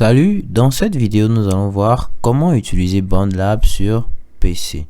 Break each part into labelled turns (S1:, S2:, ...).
S1: Salut, dans cette vidéo nous allons voir comment utiliser BandLab sur PC.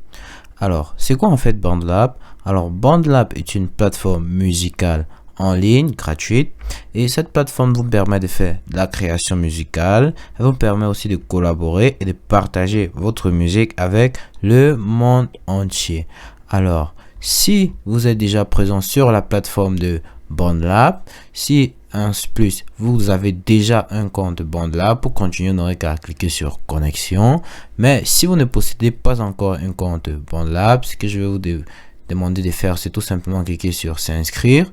S1: Alors, c'est quoi en fait BandLab? Alors, BandLab est une plateforme musicale en ligne gratuite et cette plateforme vous permet de faire de la création musicale. Elle vous permet aussi de collaborer et de partager votre musique avec le monde entier. Alors, si vous êtes déjà présent sur la plateforme de BandLab, si en plus vous avez déjà un compte BandLab, pour continuer, vous n'aurez qu'à cliquer sur connexion. Mais si vous ne possédez pas encore un compte BandLab, ce que je vais vous demander de faire, c'est tout simplement cliquer sur s'inscrire.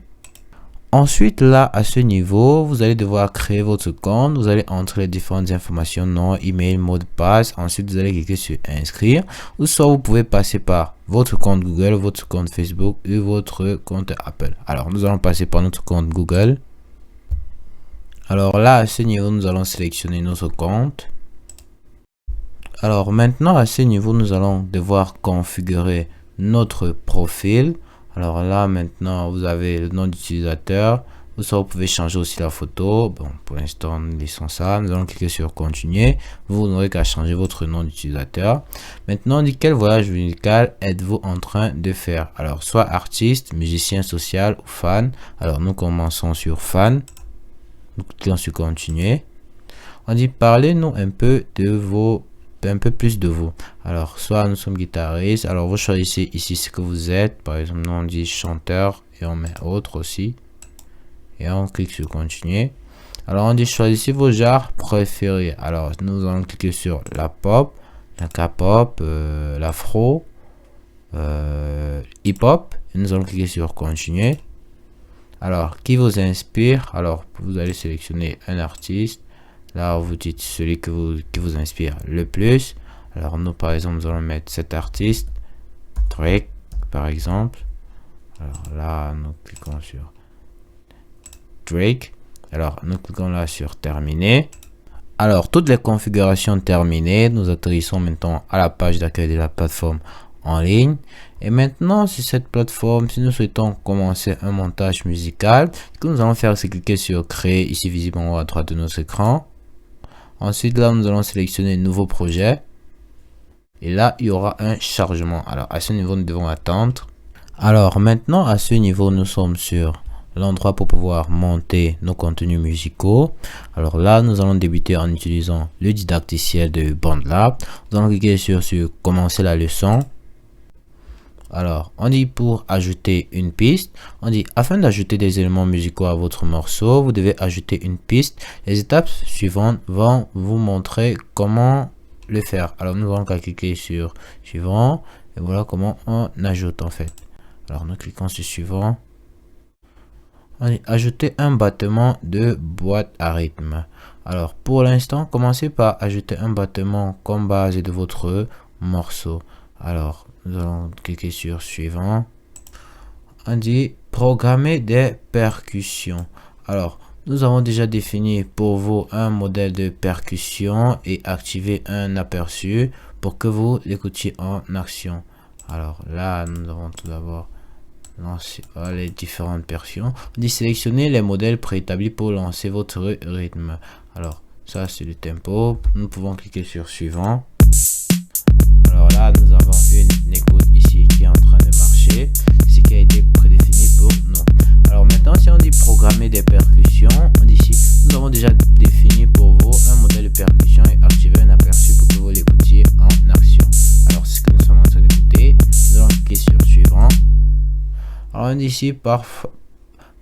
S1: Ensuite, là, à ce niveau, vous allez devoir créer votre compte. Vous allez entrer les différentes informations, nom, email, mot de passe. Ensuite, vous allez cliquer sur inscrire. Ou soit vous pouvez passer par votre compte Google, votre compte Facebook ou votre compte Apple. Alors, nous allons passer par notre compte Google. Alors là, à ce niveau, nous allons sélectionner notre compte. Alors maintenant, à ce niveau, nous allons devoir configurer notre profil. Alors là, maintenant, vous avez le nom d'utilisateur. Vous pouvez changer aussi la photo. Bon, pour l'instant, nous laissons ça. Nous allons cliquer sur continuer. Vous n'aurez qu'à changer votre nom d'utilisateur. Maintenant, on dit quel voyage musical êtes-vous en train de faire? Alors, soit artiste, musicien social ou fan. Alors, nous commençons sur fan. Nous cliquons sur continuer. On dit parlez-nous un peu plus de vous. Alors, soit nous sommes guitaristes. Alors, vous choisissez ici ce que vous êtes. Par exemple, nous on dit chanteur et on met autre aussi. Et on clique sur continuer. Alors, on dit choisissez vos genres préférés. Alors, nous allons cliquer sur la pop, la K-pop, l'afro, hip-hop. Et nous allons cliquer sur continuer. Alors, qui vous inspire? Alors, vous allez sélectionner un artiste. Là, vous dites celui qui vous inspire le plus. Alors, nous, par exemple, nous allons mettre cet artiste. Drake, par exemple. Alors là, nous cliquons sur Drake. Alors, nous cliquons là sur terminer. Alors, toutes les configurations terminées. Nous atterrissons maintenant à la page d'accueil de la plateforme en ligne. Et maintenant, sur cette plateforme, si nous souhaitons commencer un montage musical, ce que nous allons faire, c'est cliquer sur créer, ici visible en haut à droite de notre écran. Ensuite, là, nous allons sélectionner nouveau projet. Et là, il y aura un chargement. Alors, à ce niveau, nous devons attendre. Alors, maintenant, à ce niveau, nous sommes sur l'endroit pour pouvoir monter nos contenus musicaux. Alors là, nous allons débuter en utilisant le didacticiel de BandLab. Nous allons cliquer sur commencer la leçon. Alors, on dit pour ajouter une piste, on dit afin d'ajouter des éléments musicaux à votre morceau, vous devez ajouter une piste. Les étapes suivantes vont vous montrer comment le faire. Alors, nous allons cliquer sur suivant et voilà comment on ajoute en fait. Alors, nous cliquons sur suivant. On dit ajouter un battement de boîte à rythme. Alors, pour l'instant, commencez par ajouter un battement comme base de votre morceau. Alors, nous allons cliquer sur suivant. On dit programmer des percussions. Alors, nous avons déjà défini pour vous un modèle de percussion et activé un aperçu pour que vous l'écoutiez en action. Alors là, nous avons tout d'abord lancer les différentes percussions. On dit sélectionner les modèles préétablis pour lancer votre rythme. Alors, ça c'est le tempo. Nous pouvons cliquer sur suivant. Alors là, nous avons une écoute ici qui est en train de marcher, ce qui a été prédéfini pour nous. Alors maintenant, si on dit programmer des percussions, on dit ici, nous avons déjà défini pour vous un modèle de percussion et activé un aperçu pour que vous l'écoutiez en action. Alors, c'est ce que nous sommes en train d'écouter. Nous allons cliquer sur suivant. Alors, on dit ici,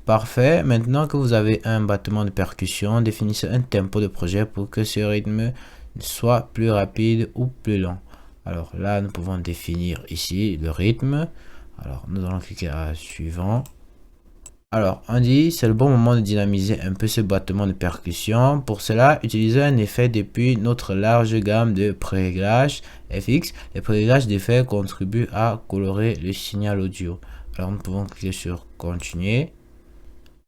S1: parfait. Maintenant que vous avez un battement de percussion, définissez un tempo de projet pour que ce rythme soit plus rapide ou plus lent. Alors là, nous pouvons définir ici le rythme. Alors, nous allons cliquer à suivant. Alors, on dit, c'est le bon moment de dynamiser un peu ce battement de percussion. Pour cela, utilisez un effet depuis notre large gamme de préréglages FX. Les préréglages d'effets contribuent à colorer le signal audio. Alors, nous pouvons cliquer sur continuer.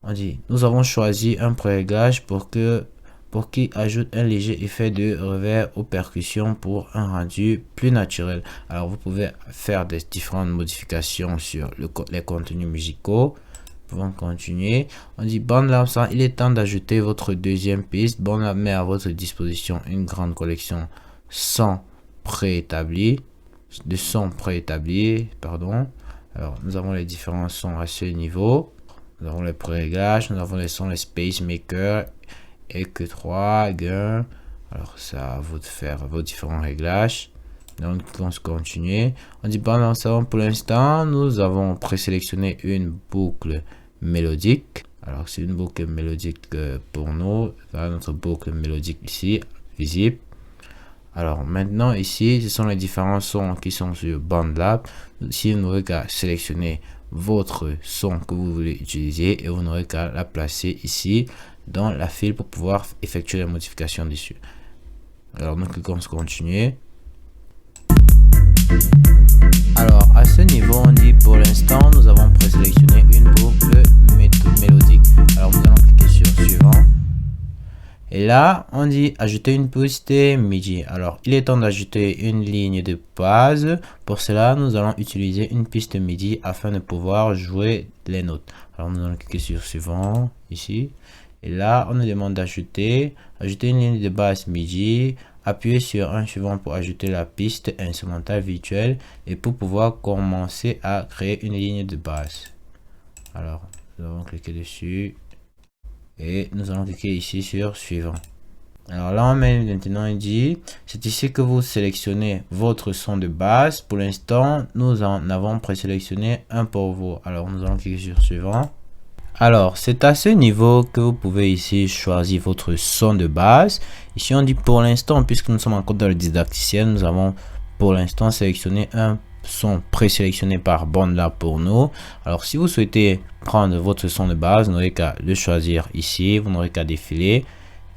S1: On dit, nous avons choisi un préréglage pour qui ajoute un léger effet de reverb aux percussions pour un rendu plus naturel. Alors, vous pouvez faire des différentes modifications sur les contenus musicaux. pouvons continuer. On dit BandLab 100, il est temps d'ajouter votre deuxième piste. BandLab met à votre disposition une grande collection sons préétablis, pardon. Alors, nous avons les différents sons à ce niveau. Nous avons les pré-réglages, nous avons les sons, les Space Maker, EQ3, Gain. Alors, ça à vous de faire vos différents réglages. Donc, on se continue. On dit bon, pour l'instant, nous avons présélectionné une boucle mélodique. Alors, c'est une boucle mélodique pour nous. Voilà notre boucle mélodique ici, visible. Alors, maintenant, ici, ce sont les différents sons qui sont sur BandLab. Ici, vous n'aurez qu'à sélectionner votre son que vous voulez utiliser et vous n'aurez qu'à la placer ici dans la file pour pouvoir effectuer les modifications dessus. Alors, nous cliquons sur continuer. Alors, à ce niveau, on dit pour l'instant, nous avons présélectionné une boucle mélodique. Alors, nous allons cliquer sur suivant. Et là, on dit ajouter une piste MIDI. Alors, il est temps d'ajouter une ligne de base. Pour cela, nous allons utiliser une piste MIDI afin de pouvoir jouer les notes. Alors, nous allons cliquer sur suivant ici. Et là, on nous demande d'ajouter une ligne de base MIDI. Appuyez sur un suivant pour ajouter la piste instrumentale virtuelle et pour pouvoir commencer à créer une ligne de base. Alors, nous allons cliquer dessus et nous allons cliquer ici sur suivant. Alors là, on met maintenant, il dit, c'est ici que vous sélectionnez votre son de base. Pour l'instant, nous en avons présélectionné un pour vous. Alors, nous allons cliquer sur suivant. Alors, c'est à ce niveau que vous pouvez ici choisir votre son de base. Ici, on dit pour l'instant, puisque nous sommes encore dans le didacticiel, nous avons pour l'instant sélectionné un son présélectionné par BandLab pour nous. Alors, si vous souhaitez prendre votre son de base, vous n'aurez qu'à le choisir ici. Vous n'aurez qu'à défiler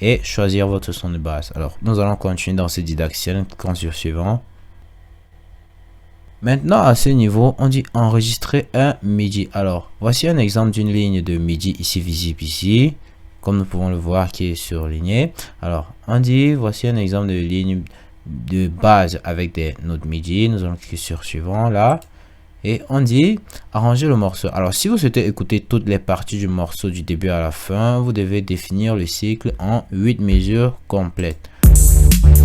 S1: et choisir votre son de base. Alors, nous allons continuer dans ce didacticiel. Cliquons sur suivant. Maintenant, à ce niveau, on dit enregistrer un MIDI. Alors, voici un exemple d'une ligne de MIDI ici visible ici, comme nous pouvons le voir qui est surligné. Alors, on dit voici un exemple de ligne de base avec des notes MIDI. Nous allons cliquer sur suivant là. Et on dit arranger le morceau. Alors, si vous souhaitez écouter toutes les parties du morceau du début à la fin, vous devez définir le cycle en 8 mesures complètes.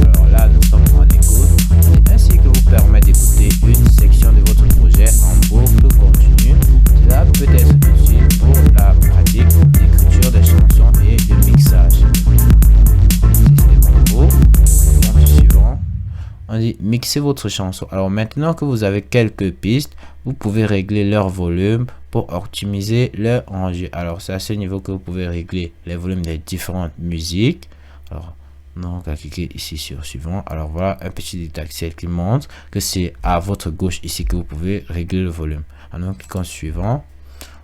S1: Alors là, nous sommes en écoute. Un cycle vous permet d'écouter une section de votre projet en boucle continue. Cela peut être utile pour la pratique d'écriture des chansons et de mixage. Suivant. On dit mixer votre chanson. Alors maintenant que vous avez quelques pistes, vous pouvez régler leur volume pour optimiser leur rendu. Alors c'est à ce niveau que vous pouvez régler les volumes des différentes musiques. Alors donc, à cliquer ici sur suivant. Alors voilà un petit didacticiel qui montre que c'est à votre gauche ici que vous pouvez régler le volume. Alors cliquons sur suivant.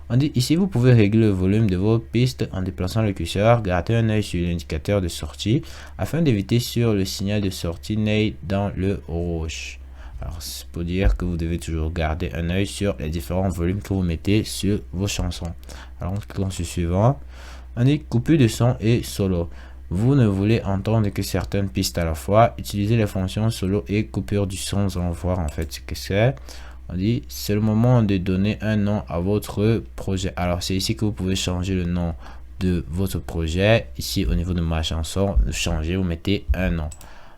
S1: On dit ici vous pouvez régler le volume de vos pistes en déplaçant le curseur. Gardez un œil sur l'indicateur de sortie afin d'éviter sur le signal de sortie nez dans le rouge. Alors c'est pour dire que vous devez toujours garder un œil sur les différents volumes que vous mettez sur vos chansons. Alors cliquons sur suivant. On dit coupure de son et solo. Vous ne voulez entendre que certaines pistes à la fois. Utilisez les fonctions solo et coupure du son. Nous allons voir en fait ce que c'est. On dit c'est le moment de donner un nom à votre projet. Alors c'est ici que vous pouvez changer le nom de votre projet. Ici au niveau de ma chanson, changer, vous mettez un nom.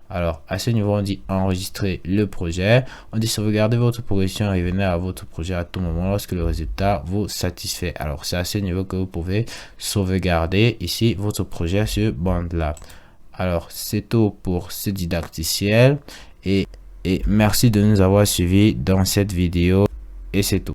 S1: Alors à ce niveau, on dit enregistrer le projet. On dit sauvegarder votre progression et revenir à votre projet à tout moment lorsque le résultat vous satisfait. Alors c'est à ce niveau que vous pouvez sauvegarder ici votre projet sur BandLab. Alors c'est tout pour ce didacticiel et merci de nous avoir suivis dans cette vidéo et c'est tout.